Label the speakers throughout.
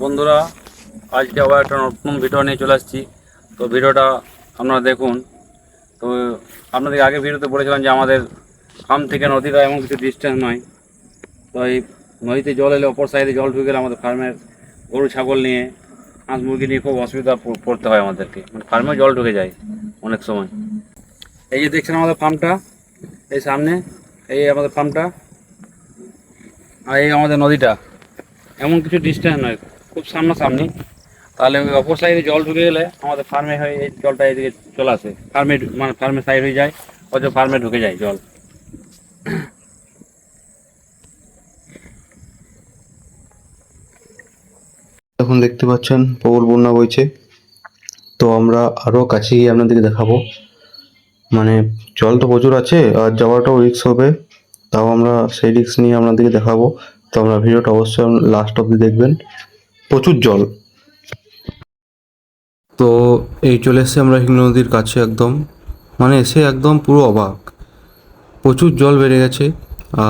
Speaker 1: বন্ধুরা, আজকে আবার একটা নতুন ভিডিও নিয়ে চলে আসছি। তো ভিডিওটা আপনারা দেখুন। তো আপনাদের আগে ভিডিওতে বলেছিলাম যে আমাদের ফার্ম থেকে নদীটা এমন কিছু ডিস্টেন্স নয়। তো এই নদীতে জল এলে অপর সাইডে জল ঢুকে গেলে আমাদের ফার্মের গরু ছাগল নিয়ে হাঁস মুরগি নিয়ে খুব অসুবিধা পড়তে হয় আমাদেরকে, মানে ফার্মে জল ঢুকে যায় অনেক সময়। এই যে দেখছেন আমাদের ফার্মটা, এই সামনে এই আমাদের ফার্মটা, আর এই আমাদের নদীটা এমন কিছু ডিস্টেন্স নয়, খুব সামনাসামনি। তাহলে ওই অপর সাইডে জল ঢুকে গেলে আমাদের ফার্মে হয়ে এই জলটা এদিকে চলে আসে, ফার্মে মানে ফার্মের সাইড হয়ে যায়, অথচ ফার্মে ঢুকে যায় জল।
Speaker 2: এখন দেখতে পাচ্ছেন প্রবল বন্যা বইছে। তো আমরা আরো কাছে গিয়ে আপনাদেরকে দেখাবো। মানে জল তো প্রচুর আছে আর যাওয়াটাও রিস্ক হবে, তাও আমরা সেই রিস্ক নিয়ে আপনাদেরকে দেখাবো। তো আমরা ভিডিওটা অবশ্যই লাস্ট অব্দি দেখবেন। প্রচুর জল। তো এই চলে এসেছি আমরা হিংলা নদীর কাছে একদম, মানে এসে একদম পুরো অবাক। প্রচুর জল বেড়ে গেছে,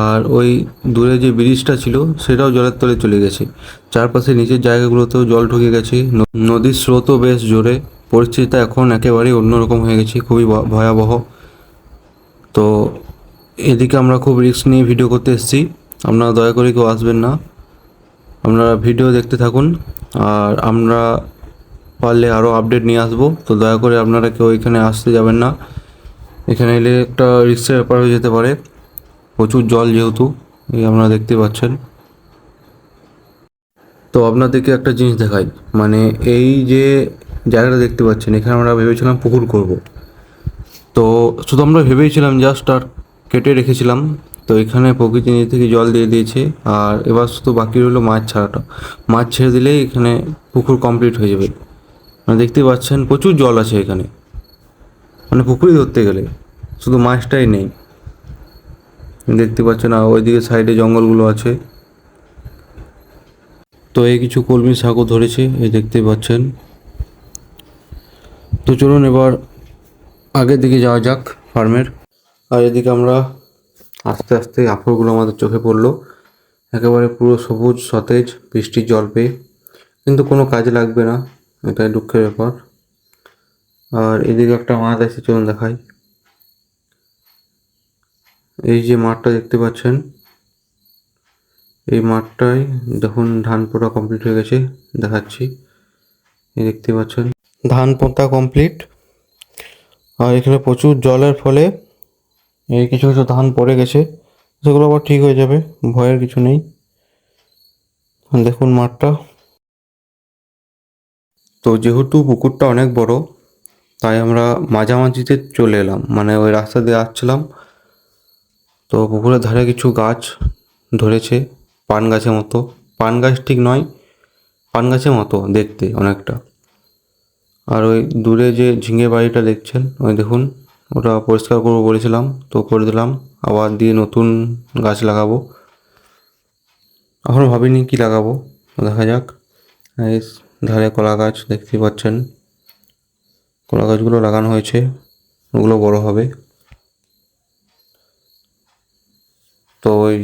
Speaker 2: আর ওই দূরে যে ব্রিজটা ছিল সেটাও জলের তলে চলে গেছে। চারপাশে নিচের জায়গাগুলোতেও জল ঢুকে গেছে। নদীর স্রোতও বেশ জোরে। পরিস্থিতিটা এখন একেবারেই অন্যরকম হয়ে গেছে, খুবই ভয়াবহ। তো এদিকে আমরা খুব রিস্ক নিয়ে ভিডিও করতে এসেছি, আপনারা দয়া করে কেউ আসবেন না। আপনারা ভিডিও দেখতে থাকুন, আর আমরা পারলে আরও আপডেট নিয়ে আসবো। তো দয়া করে আপনারা কেউ এখানে আসতে যাবেন না, এখানে এলে একটা রিস্কের ব্যাপার হয়ে যেতে পারে। প্রচুর জল যেহেতু, এই আপনারা দেখতে পাচ্ছেন। তো আপনাদেরকে একটা জিনিস দেখাই, মানে এই যে জায়গাটা দেখতে পাচ্ছেন, এখানে আমরা ভেবেছিলাম পুকুর করব। তো শুধু আমরা ভেবেছিলাম জাস্ট, আর কেটে রেখেছিলাম। তো এখানে প্রকৃতি নিজে থেকে জল দিয়ে দিয়েছে, আর এবার শুধু বাকি রইলো মাছ ছাড়াটা। মাছ ছেড়ে দিলেই এখানে পুকুর কমপ্লিট হয়ে যাবে। মানে দেখতে পাচ্ছেন প্রচুর জল আছে এখানে, মানে পুকুরই ধরতে গেলে, শুধু মাছটাই নেই। দেখতে পাচ্ছেন, আর ওইদিকে সাইডে জঙ্গলগুলো আছে। তো এই কিছু কলমি শাকও ধরেছে, এই দেখতে পাচ্ছেন। তো চলুন এবার আগের দিকে যাওয়া যাক ফার্মের। আর এদিকে আমরা আস্তে আস্তে আফরগুলো আমাদের চোখে পড়লো, একেবারে পুরো সবুজ সতেজ বৃষ্টির জল পেয়ে। কিন্তু কোনো কাজে লাগবে না, এটাই দুঃখের ব্যাপার। আর এদিকে একটা মাঠ আছে, চলুন দেখাই। এই যে মাঠটা দেখতে পাচ্ছেন, এই মাঠটায় দেখুন ধান পোঁতা কমপ্লিট হয়ে গেছে, দেখাচ্ছি। এই দেখতে পাচ্ছেন ধান পোঁতা কমপ্লিট। আর এখানে প্রচুর জলের ফলে এই কিছু কিছু ধান পড়ে গেছে, সেগুলো আবার ঠিক হয়ে যাবে, ভয়ের কিছু নেই। দেখুন মাঠটা। তো যেহেতু পুকুরটা অনেক বড়, তাই আমরা মাঝামাঝিতে চলে এলাম, মানে ওই রাস্তা দিয়ে আসছিলাম। তো পুকুরের ধারে কিছু গাছ ধরেছে, পান গাছের মতো। পান গাছ ঠিক নয়, পান গাছের মতো দেখতে অনেকটা। আর ওই দূরে যে ঝিঙে বাড়িটা দেখছেন, ওই দেখুন, ওটা পরিষ্কার করবো বলেছিলাম, তো করে দিলাম। আবার দিয়ে নতুন গাছ লাগাবো। এখনও ভাবিনি কি লাগাবো, দেখা যাক। এই ধারে কলা গাছ দেখতে পাচ্ছেন, কলা গাছগুলো লাগানো হয়েছে, ওগুলো বড় হবে। তো ওই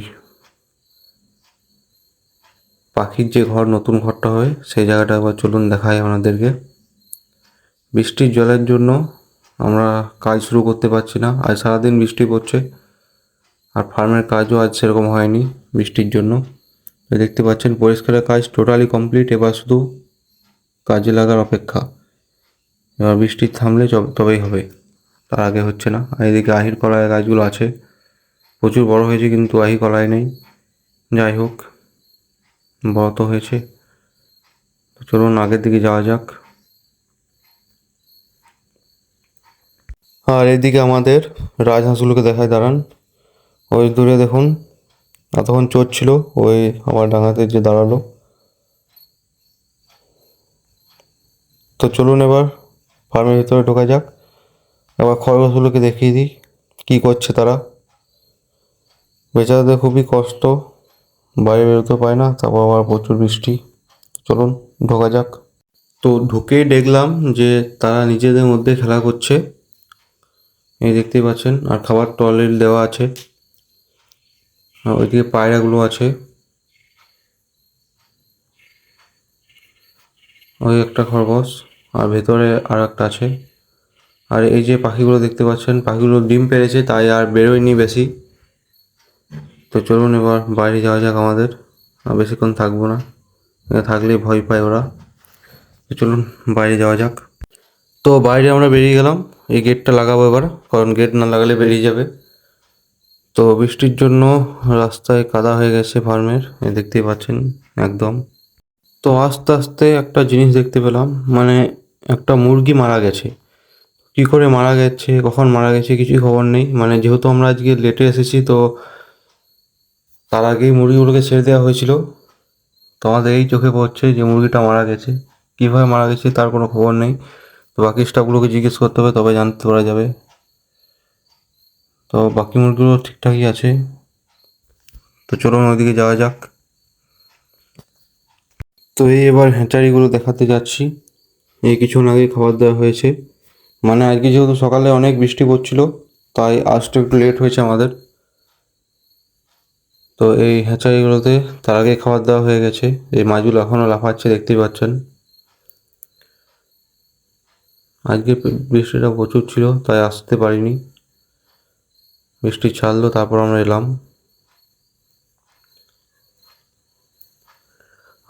Speaker 2: পাখির যে ঘর, নতুন ঘরটা হয়, সেই জায়গাটা আবার চলুন দেখাই আপনাদেরকে। বৃষ্টির জলের জন্য আমরা কাজ শুরু করতে পারছি না, আজ সারাদিন বৃষ্টি পড়ছে। আর ফার্মের কাজও আজ সেরকম হয়নি বৃষ্টির জন্য। দেখতে পাচ্ছেন পরিষ্কারের কাজ টোটালি কমপ্লিট, এবার শুধু কাজে লাগার অপেক্ষা। এবার বৃষ্টি থামলে তবেই হবে, তার আগে হচ্ছে না। আর এদিকে আহির কলায় গাছগুলো আছে, প্রচুর বড় হয়েছে, কিন্তু আহি কলায় নেই। যাই হোক, বড় তো হয়েছে। তো চলুন আগের দিকে যাওয়া যাক। আর এদিকে আমাদের রাজহাঁসগুলোকে দেখায়, দাঁড়ান। ওই দূরে দেখুন, এতক্ষণ চোর ছিল, ওই আমার ডাঙাতে যে দাঁড়ালো। তো চলুন এবার ফার্মের ভিতরে ঢোকা যাক। এবার খরগোশগুলোকে দেখিয়ে দিই কী করছে তারা। বেচারাদের খুবই কষ্ট, বাইরে বেরোতে পায় না, তারপর আবার প্রচুর বৃষ্টি। চলুন ঢোকা যাক। তো ঢুকেই দেখলাম যে তারা নিজেদের মধ্যে খেলা করছে, এই দেখতেই পাচ্ছেন। আর খাবার তো অলরেডি দেওয়া আছে। আর ওইদিকে পায়রাগুলো আছে। ওই একটা খরগোশ আর ভেতরে আর একটা আছে। আর এই যে পাখিগুলো দেখতে পাচ্ছেন, পাখিগুলো ডিম পেড়েছে তাই আর বেরোয়নি বেশি। তো চলুন এবার বাইরে যাওয়া যাক আমাদের, আর বেশিক্ষণ থাকবো না, এখানে থাকলেই ভয় পায় ওরা। তো চলুন বাইরে যাওয়া যাক। তো বাইরে আমরা বেরিয়ে গেলাম, এই গেটটা লাগাবো এবার, কারণ গেট না লাগালে বেরিয়ে যাবে। তো বৃষ্টির জন্য রাস্তায় কাদা হয়ে গেছে ফার্মের, এই দেখতেই পাচ্ছেন একদম। তো আস্তে আস্তে একটা জিনিস দেখতে পেলাম, মানে একটা মুরগি মারা গেছে। কী করে মারা গেছে, কখন মারা গেছে কিছুই খবর নেই। মানে যেহেতু আমরা আজকে লেটে এসেছি, তো তার আগেই মুরগিগুলোকে ছেড়ে দেওয়া হয়েছিল। তো আমাদের এই চোখে পড়ছে যে মুরগিটা মারা গেছে। কীভাবে মারা গেছে তার কোনো খবর নেই। তো বাকি স্টাফগুলোকে জিজ্ঞেস করতে হবে, তবে জানতে পারা যাবে। তো বাকি মুরগিগুলো ঠিকঠাকই আছে। তো চলুন ওইদিকে যাওয়া যাক। তো এই এবার হ্যাচারিগুলো দেখাতে যাচ্ছি। এই কিছুক্ষণ আগে খাবার দেওয়া হয়েছে। মানে আজকে যেহেতু সকালে অনেক বৃষ্টি পড়ছিল, তাই আসতে একটু লেট হয়েছে আমাদের। তো এই হ্যাচারিগুলোতে তার আগে খাবার দেওয়া হয়ে গেছে। এই মাছগুলো এখনও লাফাচ্ছে, দেখতেই পাচ্ছেন। আজকে বৃষ্টিটা প্রচুর ছিল, তাই আসতে পারিনি। বৃষ্টি ছাড়লো তারপর আমরা এলাম।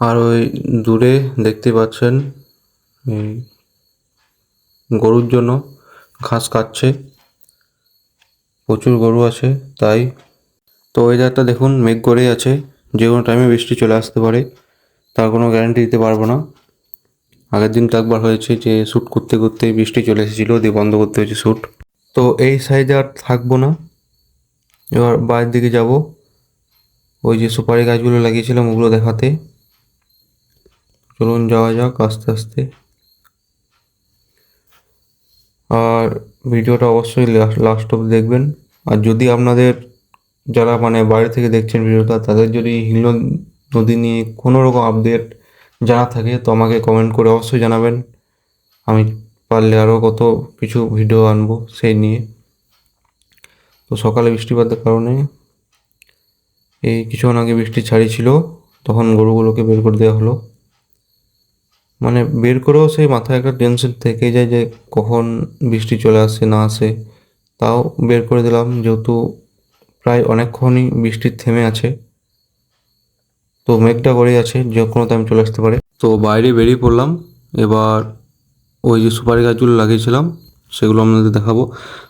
Speaker 2: আর ওই দূরে দেখতে পাচ্ছেন এই গরুর জন্য ঘাস কাটছে, প্রচুর গরু আছে তাই। তো ওয়েদারটা দেখুন, মেঘ করেই আছে, যে কোনো টাইমে বৃষ্টি চলে আসতে পারে, তার কোনো গ্যারান্টি দিতে পারবো না। আগের দিন তো একবার হয়েছে যে শ্যুট করতে করতে বৃষ্টি চলে এসেছিলো, দিয়ে বন্ধ করতে হয়েছে শ্যুট। তো এই সাইডে আর থাকবো না, এবার বাইরের দিকে যাব, ওই যে সুপারি গাছগুলো লাগিয়েছিলাম ওগুলো দেখাতে। চলুন যাওয়া যাক আস্তে আস্তে। আর ভিডিওটা অবশ্যই লাস্ট অবধি দেখবেন। আর যদি আপনাদের, যারা মানে বাইরে থেকে দেখছেন ভিডিওটা, তাদের যদি হিল নদী নিয়ে কোনো রকম আপডেট জানা থাকে, তো আমাকে কমেন্ট করে অবশ্যই জানাবেন। আমি পারলে আরও কত কিছু ভিডিও আনবো সেই নিয়ে। তো সকালে বৃষ্টিপাতের কারণে এই কিছুক্ষণ আগে বৃষ্টি ছাড়িয়েছিল, তখন গরুগুলোকে বের করে দেওয়া হলো। মানে বের করেও সেই মাথায় একটা টেনশন থেকে যায় যে কখন বৃষ্টি চলে আসে না আসে। তাও বের করে দিলাম, যেহেতু প্রায় অনেকক্ষণই বৃষ্টি থেমে আছে। তো মেঘটা করেই আছে, যে কোনো টাইম চলে আসতে পারে। তো বাইরে বেরিয়ে পড়লাম এবার। ওই যে সুপারি গাছগুলো লাগিয়েছিলাম সেগুলো আপনাদের দেখাবো।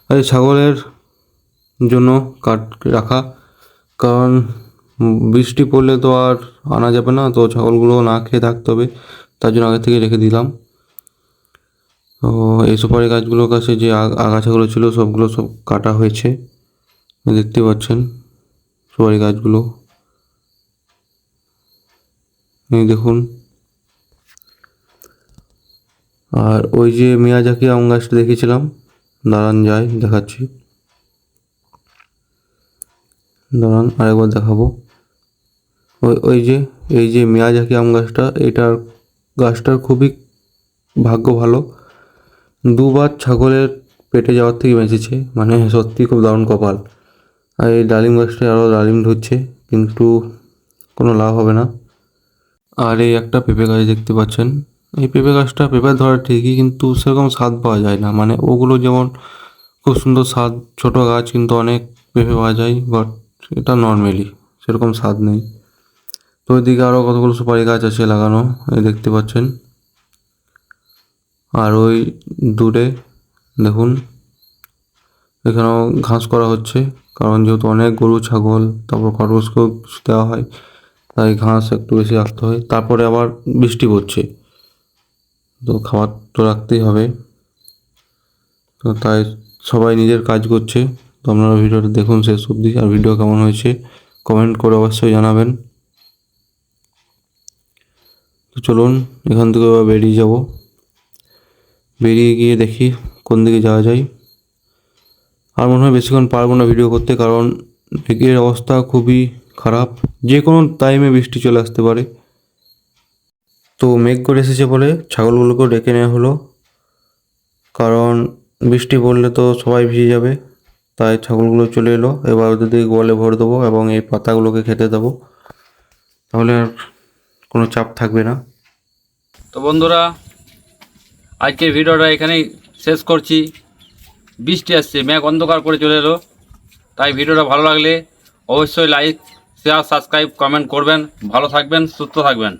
Speaker 2: আর এই ছাগলের জন্য কাঠ রাখা, কারণ বৃষ্টি পড়লে তো আর আনা যাবে না, তো ছাগলগুলো না খেয়ে থাকতে হবে, তার জন্য আগে থেকে রেখে দিলাম। তো এই সুপারি গাছগুলোর কাছে যে আগাছাগুলো ছিল সবগুলো সব কাটা হয়েছে, দেখতে পাচ্ছেন সুপারি গাছগুলো, এই দেখুন। আর ওই যে মিয়াজাকি আম গাছটা দেখেছিলাম, দাঁড়ান যাই দেখাচ্ছি, দাঁড়ান আরেকবার দেখাবো। ওই ওই যে এই যে মিয়াজাকি আম গাছটা, গাছটার খুবই ভাগ্য ভালো, দুবার ছাগলের পেটে যাওয়ার থেকে বেঁচেছে, মানে সত্যি খুব দারুণ কপাল। আর এই ডালিম গাছটায় আরও ডালিম ধরছে, কিন্তু কোনো লাভ হবে না। আর এই একটা পেঁপে গাছ দেখতে পাচ্ছেন, এই পেঁপে গাছটা পেঁপে ধরা ঠিকই, কিন্তু সেরকম স্বাদ পাওয়া যায় না। মানে ওগুলো যেমন খুব সুন্দর স্বাদ, ছোট গাছ কিন্তু অনেক পেঁপে পাওয়া যায়, বাট এটা নর্মালি সেরকম স্বাদ নেই। তো ওইদিকে আরও কতগুলো সুপারি গাছ আছে লাগানো, এই দেখতে পাচ্ছেন। আর ওই দূরে দেখুন, এখানেও ঘাস করা হচ্ছে, কারণ যেহেতু অনেক গরু ছাগল তারপর খরগোশকেও কিছু দেওয়া হয়, তাই ঘাস একটু বেশি রাখতে হয়। তারপরে আবার বৃষ্টি পড়ছে, তো খাবার তো রাখতেই হবে। তো তাই সবাই নিজের কাজ করছে। তো আপনারা ভিডিওটা দেখুন শেষ অবধি, আর ভিডিও কেমন হয়েছে কমেন্ট করে অবশ্যই জানাবেন। তো চলুন এখান থেকে এবার বেরিয়ে যাব, বেরিয়ে গিয়ে দেখি কোন দিকে যাওয়া যায়। আর মনে হয় বেশিক্ষণ পারবো না ভিডিও করতে, কারণ মেঘের অবস্থা খুবই খারাপ, যে কোনো টাইমে বৃষ্টি চলে আসতে পারে। তো মেঘ করে এসেছে বলে ছাগলগুলোকেও ডেকে নেওয়া হলো, কারণ বৃষ্টি পড়লে তো সবাই ভিজে যাবে, তাই ছাগলগুলো চলে এলো। এবার ওদেরকে গোয়ালে ভর দেবো এবং এই পাতাগুলোকে খেতে দেবো, তাহলে আর কোনো চাপ থাকবে না।
Speaker 1: তো বন্ধুরা, আজকের ভিডিওটা এখানেই শেষ করছি। বৃষ্টি আসছে, মেঘ অন্ধকার করে চলে এলো। তাই ভিডিওটা ভালো লাগলে অবশ্যই লাইক, শেয়ার, সাবস্ক্রাইব, কমেন্ট করবেন। ভালো থাকবেন, সুস্থ থাকবেন।